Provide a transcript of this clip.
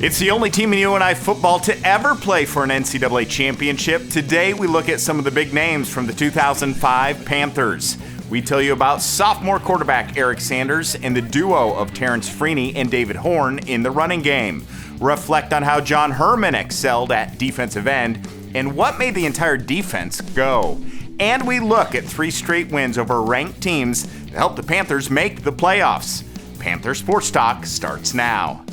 It's the only team in UNI football to ever play for an NCAA championship. Today, we look at some of the big names from the 2005 Panthers. We tell you about sophomore quarterback Eric Sanders and the duo of Terrance Freeney and David Horne in the running game. Reflect on how John Hermann excelled at defensive end and what made the entire defense go. And we look at 3 straight wins over ranked teams that helped the Panthers make the playoffs. Panther Sports Talk starts now.